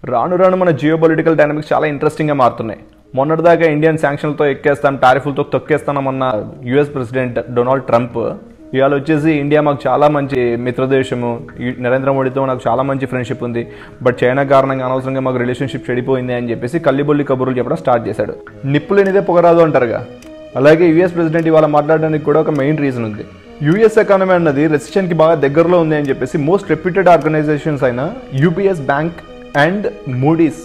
రాను రాను మన జియో పొలిటికల్ డైనమిక్స్ చాలా ఇంట్రెస్టింగ్గా మారుతున్నాయి. మొన్నటిదాకా ఇండియన్ శాంక్షన్లతో ఎక్కేస్తాం, టారిఫ్లతో తొక్కేస్తామన్న యుఎస్ ప్రెసిడెంట్ డొనాల్డ్ ట్రంప్ ఇవాళ వచ్చేసి ఇండియా మాకు చాలా మంచి మిత్రదేశము, నరేంద్ర మోడీతో నాకు చాలా మంచి ఫ్రెండ్షిప్ ఉంది, బట్ చైనా కారణంగా అనవసరంగా మాకు రిలేషన్షిప్ చెడిపోయింది అని చెప్పేసి కల్లిబొల్లి కబుర్లు చెప్పడం స్టార్ట్ చేశాడు. నిప్పు లేనిదే పొగరాదు అంటారుగా, అలాగే యుఎస్ ప్రెసిడెంట్ ఇవాళ మాట్లాడడానికి కూడా ఒక మెయిన్ రీజన్ ఉంది. యుఎస్ ఎకానమీ అన్నది రెసిషన్కి బాగా దగ్గరలో ఉంది అని చెప్పేసి మోస్ట్ రెప్యూటెడ్ ఆర్గనైజేషన్స్ అయిన యూబీఎస్ బ్యాంక్ అండ్ మూడీస్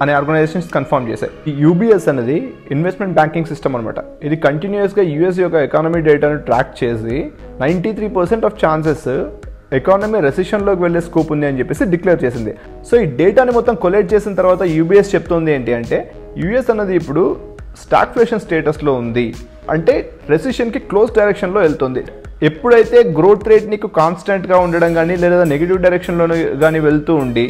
అనే ఆర్గనైజేషన్స్ కన్ఫర్మ్ చేశాయి. ఈ యూబీఎస్ అనేది ఇన్వెస్ట్మెంట్ బ్యాంకింగ్ సిస్టమ్ అనమాట. ఇది కంటిన్యూస్గా యూఎస్ యొక్క ఎకానమీ డేటాను ట్రాక్ చేసి 93% ఆఫ్ ఛాన్సెస్ ఎకానమీ రెసిషన్లోకి వెళ్ళే స్కోప్ ఉంది అని చెప్పేసి డిక్లేర్ చేసింది. సో ఈ డేటాని మొత్తం కొలెక్ట్ చేసిన తర్వాత యూబీఎస్ చెప్తుంది ఏంటి అంటే యూఎస్ అన్నది ఇప్పుడు స్టాగ్ఫ్లేషన్ స్టేటస్లో ఉంది, అంటే రెసిషన్కి క్లోజ్ డైరెక్షన్లో వెళ్తుంది. ఎప్పుడైతే గ్రోత్ రేట్ నీకు కాన్స్టెంట్గా ఉండడం కానీ లేదా నెగిటివ్ డైరెక్షన్లో కానీ వెళ్తూ ఉండి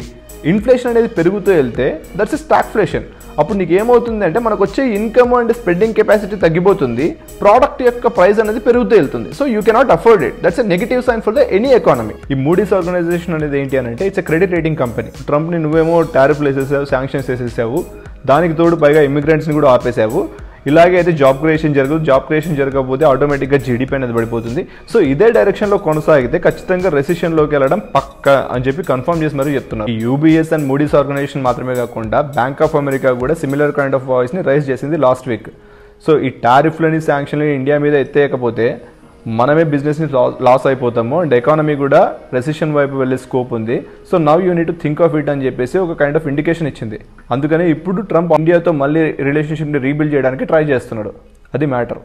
ఇన్ఫ్లేషన్ అనేది పెరుగుతూ వెళ్తే దట్స్ ఎ స్టాగ్ఫ్లేషన్. అప్పుడు నీకు ఏమవుతుంది అంటే మనకు వచ్చే ఇన్కమ్ అండ్ స్పెండింగ్ కెపాసిటీ తగ్గిపోతుంది, ప్రోడక్ట్ యొక్క ప్రైస్ అనేది పెరుగుతూ వెళ్తుంది. So you cannot afford it. That's a negative sign for the any economy. ఈ మూడీస్ ఆర్గనైజేషన్ అనేది ఏంటి అని అంటే it's a credit rating company. ట్రంప్ని నువ్వేమో టారిఫ్లు వేసేసావు, శాంక్షన్స్ వేసేసావు, దానికి తోడు పైగా ఇమిగ్రెంట్స్ని కూడా ఆపేసావు. ఇలాగే అయితే జాబ్ క్రియేషన్ జరగకపోతే ఆటోమేటిక్గా జీడిపి అనేది పడిపోతుంది. సో ఇదే డైరెక్షన్లో కొనసాగితే ఖచ్చితంగా రెసిషన్లోకి వెళ్ళడం పక్క అని చెప్పి కన్ఫర్మ్ చేసి మరీ చెప్తున్నారు. ఈ యూబీఎస్ అండ్ మూడీస్ ఆర్గనైజేషన్ మాత్రమే కాకుండా బ్యాంక్ ఆఫ్ అమెరికా కూడా సిమిలర్ కైండ్ ఆఫ్ వాయిస్ని రైజ్ చేసింది లాస్ట్ వీక్. సో ఈ టారిఫ్లని శాంక్షన్లని ఇండియా మీద ఎత్తేయకపోతే మనమే బిజినెస్ని లాస్ అయిపోతాము అండ్ ఎకానమీ కూడా రెసిషన్ వైపు వెళ్ళే స్కోప్ ఉంది. So now you need to think of it అని చెప్పేసి ఒక కైండ్ ఆఫ్ ఇండికేషన్ ఇచ్చింది. అందుకని ఇప్పుడు ట్రంప్ ఇండియాతో మళ్ళీ రిలేషన్షిప్ని రీబిల్డ్ చేయడానికి ట్రై చేస్తున్నాడు. అది మ్యాటర్.